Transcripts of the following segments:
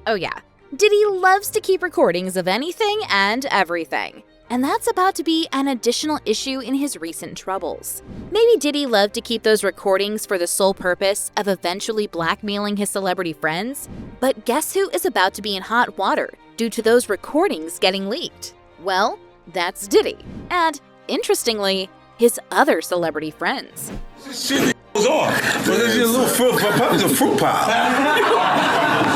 Oh yeah, Diddy loves to keep recordings of anything and everything. And that's about to be an additional issue in his recent troubles. Maybe Diddy loved to keep those recordings for the sole purpose of eventually blackmailing his celebrity friends? But guess who is about to be in hot water due to those recordings getting leaked? Well, that's Diddy. And, interestingly, his other celebrity friends. Shit goes on. But it's just a little fruit pop. It's a fruit pop.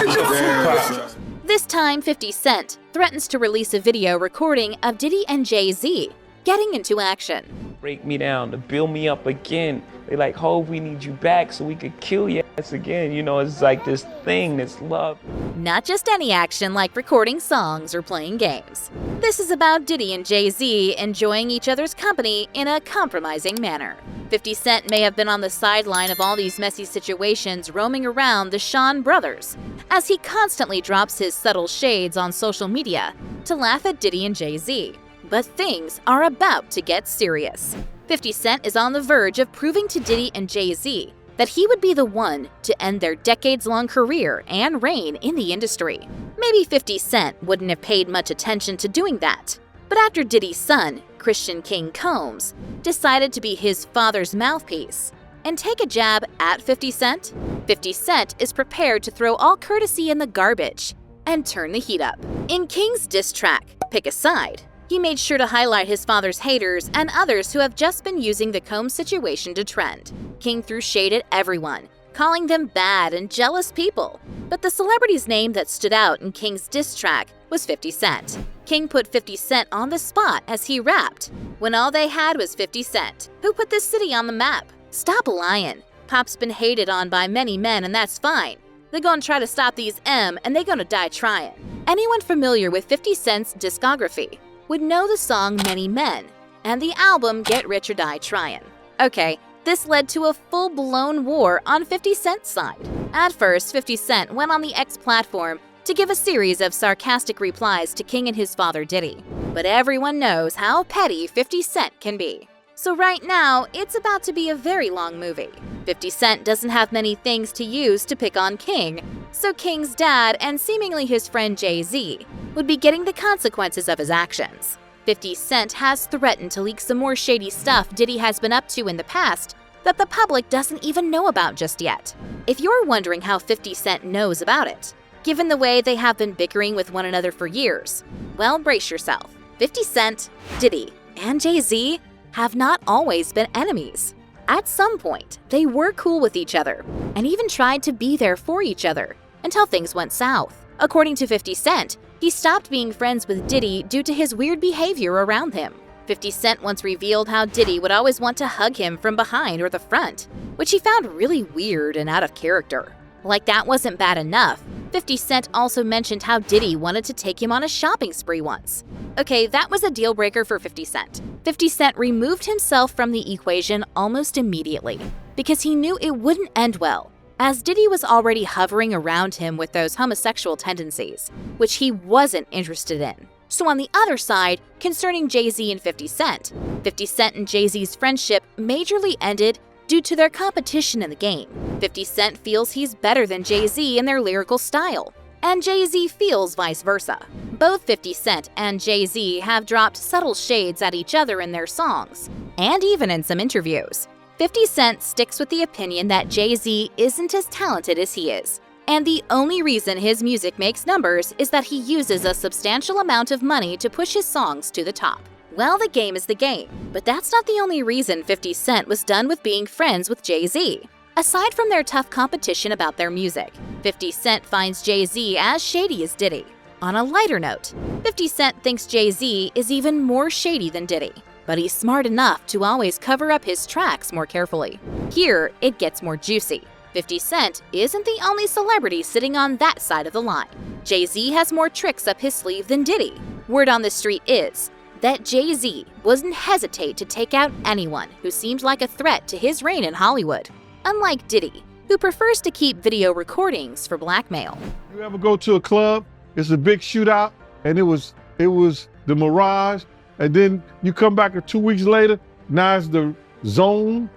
It's a fruit pop. This time, 50 Cent threatens to release a video recording of Diddy and Jay-Z getting into action. Break me down, to build me up again. They like, Hov, we need you back so we could kill your ass again. You know, it's like this thing, this love. Not just any action like recording songs or playing games. This is about Diddy and Jay-Z enjoying each other's company in a compromising manner. 50 Cent may have been on the sideline of all these messy situations roaming around the Sean brothers, as he constantly drops his subtle shades on social media to laugh at Diddy and Jay-Z. But things are about to get serious. 50 Cent is on the verge of proving to Diddy and Jay-Z that he would be the one to end their decades-long career and reign in the industry. Maybe 50 Cent wouldn't have paid much attention to doing that, but after Diddy's son, Christian King Combs, decided to be his father's mouthpiece and take a jab at 50 Cent, 50 Cent is prepared to throw all courtesy in the garbage and turn the heat up. In King's diss track, Pick a Side, he made sure to highlight his father's haters and others who have just been using the Combs situation to trend. King threw shade at everyone, calling them bad and jealous people. But the celebrity's name that stood out in King's diss track was 50 Cent. King put 50 Cent on the spot as he rapped, when all they had was 50 Cent, who put this city on the map. Stop lying. Pop's been hated on by many men and that's fine. They're gonna try to stop these and they're gonna die trying. Anyone familiar with 50 Cent's discography would know the song Many Men and the album Get Rich or Die Tryin'. Okay, this led to a full-blown war on 50 Cent's side. At first, 50 Cent went on the X platform to give a series of sarcastic replies to King and his father Diddy. But everyone knows how petty 50 Cent can be. So right now, it's about to be a very long movie. 50 Cent doesn't have many things to use to pick on King, so King's dad and seemingly his friend Jay-Z would be getting the consequences of his actions. 50 Cent has threatened to leak some more shady stuff Diddy has been up to in the past that the public doesn't even know about just yet. If you're wondering how 50 Cent knows about it, given the way they have been bickering with one another for years, well, brace yourself. 50 Cent, Diddy, and Jay-Z have not always been enemies. At some point, they were cool with each other and even tried to be there for each other until things went south. According to 50 Cent, he stopped being friends with Diddy due to his weird behavior around him. 50 Cent once revealed how Diddy would always want to hug him from behind or the front, which he found really weird and out of character. Like that wasn't bad enough, 50 Cent also mentioned how Diddy wanted to take him on a shopping spree once. Okay, that was a deal breaker for 50 Cent. 50 Cent removed himself from the equation almost immediately because he knew it wouldn't end well, as Diddy was already hovering around him with those homosexual tendencies, which he wasn't interested in. So on the other side, concerning Jay-Z and 50 Cent, 50 Cent and Jay-Z's friendship majorly ended due to their competition in the game. 50 Cent feels he's better than Jay-Z in their lyrical style, and Jay-Z feels vice versa. Both 50 Cent and Jay-Z have dropped subtle shades at each other in their songs, and even in some interviews. 50 Cent sticks with the opinion that Jay-Z isn't as talented as he is, and the only reason his music makes numbers is that he uses a substantial amount of money to push his songs to the top. Well, the game is the game, but that's not the only reason 50 Cent was done with being friends with Jay-Z. Aside from their tough competition about their music, 50 Cent finds Jay-Z as shady as Diddy. On a lighter note, 50 Cent thinks Jay-Z is even more shady than Diddy, but he's smart enough to always cover up his tracks more carefully. Here, it gets more juicy. 50 Cent isn't the only celebrity sitting on that side of the line. Jay-Z has more tricks up his sleeve than Diddy. Word on the street is that Jay-Z wouldn't hesitate to take out anyone who seemed like a threat to his reign in Hollywood, unlike Diddy, who prefers to keep video recordings for blackmail. You ever go to a club, it's a big shootout, and it was the Mirage, and then you come back 2 weeks later, now it's the Zone.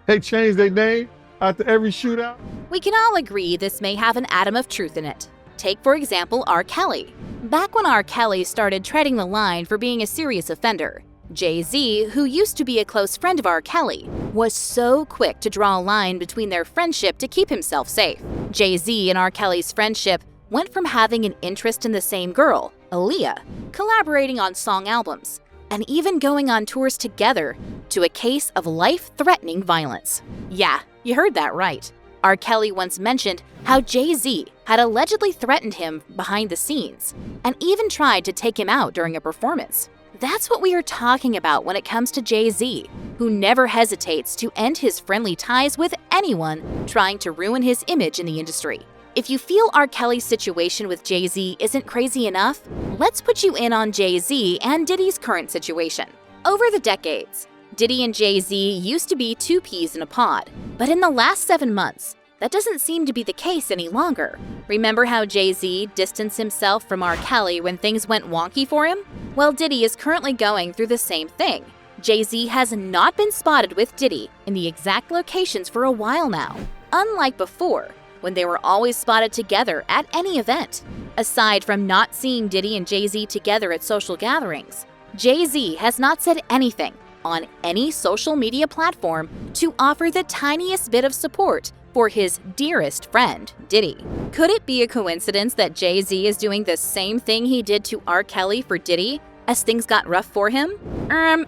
They changed their name after every shootout. We can all agree this may have an atom of truth in it. Take, for example, R. Kelly. Back when R. Kelly started treading the line for being a serious offender, Jay-Z, who used to be a close friend of R. Kelly, was so quick to draw a line between their friendship to keep himself safe. Jay-Z and R. Kelly's friendship went from having an interest in the same girl, Aaliyah, collaborating on song albums, and even going on tours together, to a case of life-threatening violence. Yeah, you heard that right. R. Kelly once mentioned how Jay-Z had allegedly threatened him behind the scenes, and even tried to take him out during a performance. That's what we are talking about when it comes to Jay-Z, who never hesitates to end his friendly ties with anyone trying to ruin his image in the industry. If you feel R. Kelly's situation with Jay-Z isn't crazy enough, let's put you in on Jay-Z and Diddy's current situation. Over the decades, Diddy and Jay-Z used to be two peas in a pod, but in the last 7 months, that doesn't seem to be the case any longer. Remember how Jay-Z distanced himself from R. Kelly when things went wonky for him? Well, Diddy is currently going through the same thing. Jay-Z has not been spotted with Diddy in the exact locations for a while now, unlike before, when they were always spotted together at any event. Aside from not seeing Diddy and Jay-Z together at social gatherings, Jay-Z has not said anything on any social media platform to offer the tiniest bit of support for his dearest friend, Diddy. Could it be a coincidence that Jay-Z is doing the same thing he did to R. Kelly for Diddy as things got rough for him?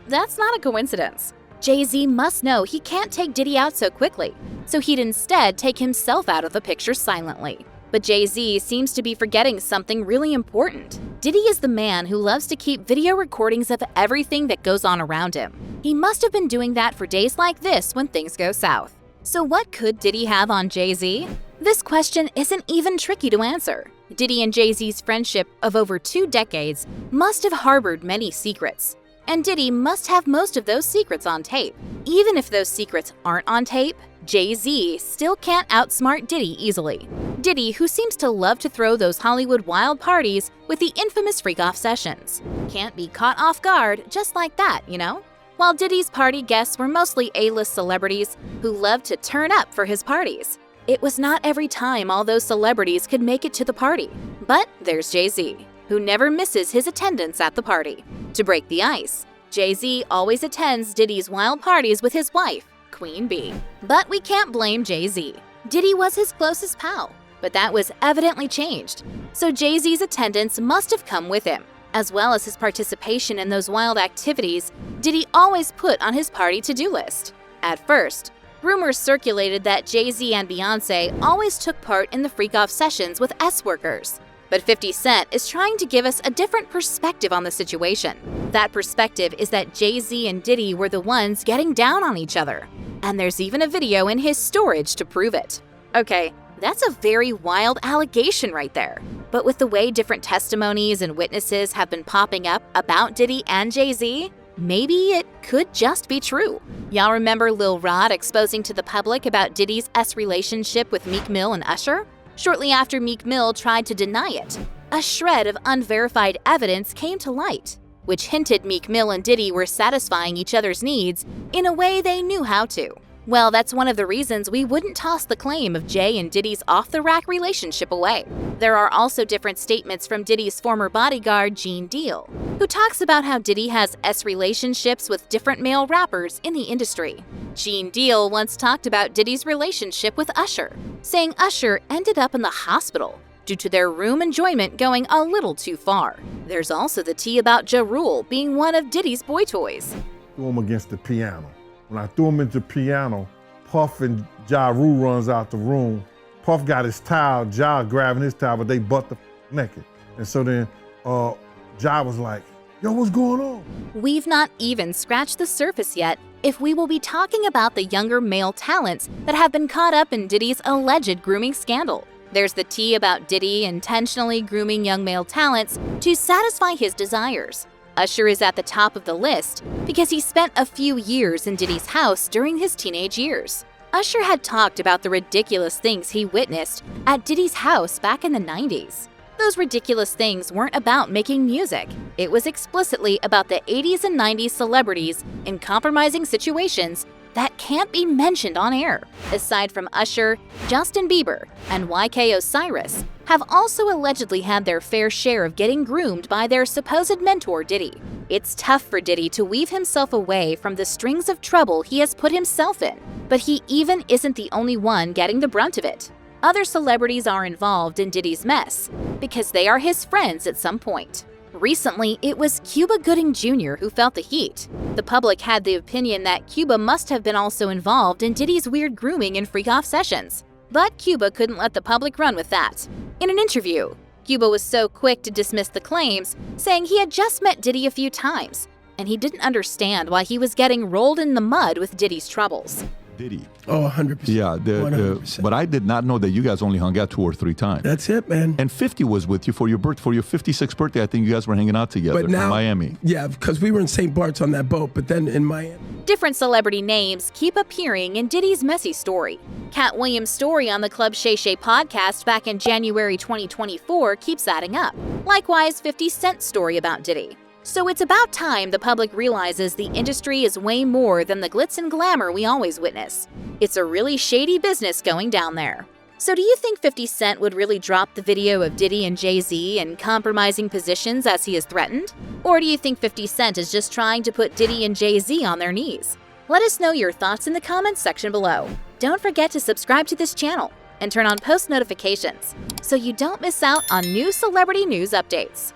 That's not a coincidence. Jay-Z must know he can't take Diddy out so quickly, so he'd instead take himself out of the picture silently. But Jay-Z seems to be forgetting something really important. Diddy is the man who loves to keep video recordings of everything that goes on around him. He must have been doing that for days like this when things go south. So what could Diddy have on Jay-Z? This question isn't even tricky to answer. Diddy and Jay-Z's friendship of over 2 decades must have harbored many secrets, and Diddy must have most of those secrets on tape. Even if those secrets aren't on tape, Jay-Z still can't outsmart Diddy easily. Diddy, who seems to love to throw those Hollywood wild parties with the infamous freak-off sessions, can't be caught off guard just like that, you know? While Diddy's party guests were mostly A-list celebrities who loved to turn up for his parties, it was not every time all those celebrities could make it to the party. But there's Jay-Z, who never misses his attendance at the party. To break the ice, Jay-Z always attends Diddy's wild parties with his wife, Queen Bee. But we can't blame Jay-Z. Diddy was his closest pal, but that was evidently changed. So Jay-Z's attendance must have come with him. As well as his participation in those wild activities Diddy always put on his party to-do list. At first, rumors circulated that Jay-Z and Beyoncé always took part in the freak-off sessions with S-workers. But 50 Cent is trying to give us a different perspective on the situation. That perspective is that Jay-Z and Diddy were the ones getting down on each other. And there's even a video in his storage to prove it. Okay, that's a very wild allegation right there. But with the way different testimonies and witnesses have been popping up about Diddy and Jay-Z, maybe it could just be true. Y'all remember Lil Rod exposing to the public about Diddy's relationship with Meek Mill and Usher? Shortly after Meek Mill tried to deny it, a shred of unverified evidence came to light, which hinted Meek Mill and Diddy were satisfying each other's needs in a way they knew how to. Well, that's one of the reasons we wouldn't toss the claim of Jay and Diddy's off-the-rack relationship away. There are also different statements from Diddy's former bodyguard, Gene Deal, who talks about how Diddy has relationships with different male rappers in the industry. Gene Deal once talked about Diddy's relationship with Usher, saying Usher ended up in the hospital due to their room enjoyment going a little too far. There's also the tea about Ja Rule being one of Diddy's boy toys. Threw him against the piano. When I threw him into the piano, Puff and Ja Rule runs out the room. Puff got his towel, Ja grabbing his towel, but they butt the naked. And so then Ja was like, yo, what's going on? We've not even scratched the surface yet if we will be talking about the younger male talents that have been caught up in Diddy's alleged grooming scandal. There's the tea about Diddy intentionally grooming young male talents to satisfy his desires. Usher is at the top of the list because he spent a few years in Diddy's house during his teenage years. Usher had talked about the ridiculous things he witnessed at Diddy's house back in the 90s. Those ridiculous things weren't about making music. It was explicitly about the 80s and 90s celebrities in compromising situations that can't be mentioned on air, aside from Usher, Justin Bieber, and YK Osiris, have also allegedly had their fair share of getting groomed by their supposed mentor Diddy. It's tough for Diddy to weave himself away from the strings of trouble he has put himself in, but he even isn't the only one getting the brunt of it. Other celebrities are involved in Diddy's mess because they are his friends at some point. Recently, it was Cuba Gooding Jr. who felt the heat. The public had the opinion that Cuba must have been also involved in Diddy's weird grooming and freak-off sessions. But Cuba couldn't let the public run with that. In an interview, Cuba was so quick to dismiss the claims, saying he had just met Diddy a few times, and he didn't understand why he was getting rolled in the mud with Diddy's troubles. Diddy. Oh, 100%. Yeah, 100%. but I did not know that you guys only hung out 2 or 3 times. That's it, man. And 50 was with you for your 56th birthday. I think you guys were hanging out together But now, in Miami. Yeah, because we were in St. Bart's on that boat, but then in Miami. Different celebrity names keep appearing in Diddy's messy story. Cat Williams' story on the Club Shay Shay podcast back in January 2024 keeps adding up. Likewise, 50 Cent's story about Diddy. So it's about time the public realizes the industry is way more than the glitz and glamour we always witness. It's a really shady business going down there. So do you think 50 Cent would really drop the video of Diddy and Jay-Z in compromising positions as he is threatened? Or do you think 50 Cent is just trying to put Diddy and Jay-Z on their knees? Let us know your thoughts in the comments section below. Don't forget to subscribe to this channel and turn on post notifications so you don't miss out on new celebrity news updates.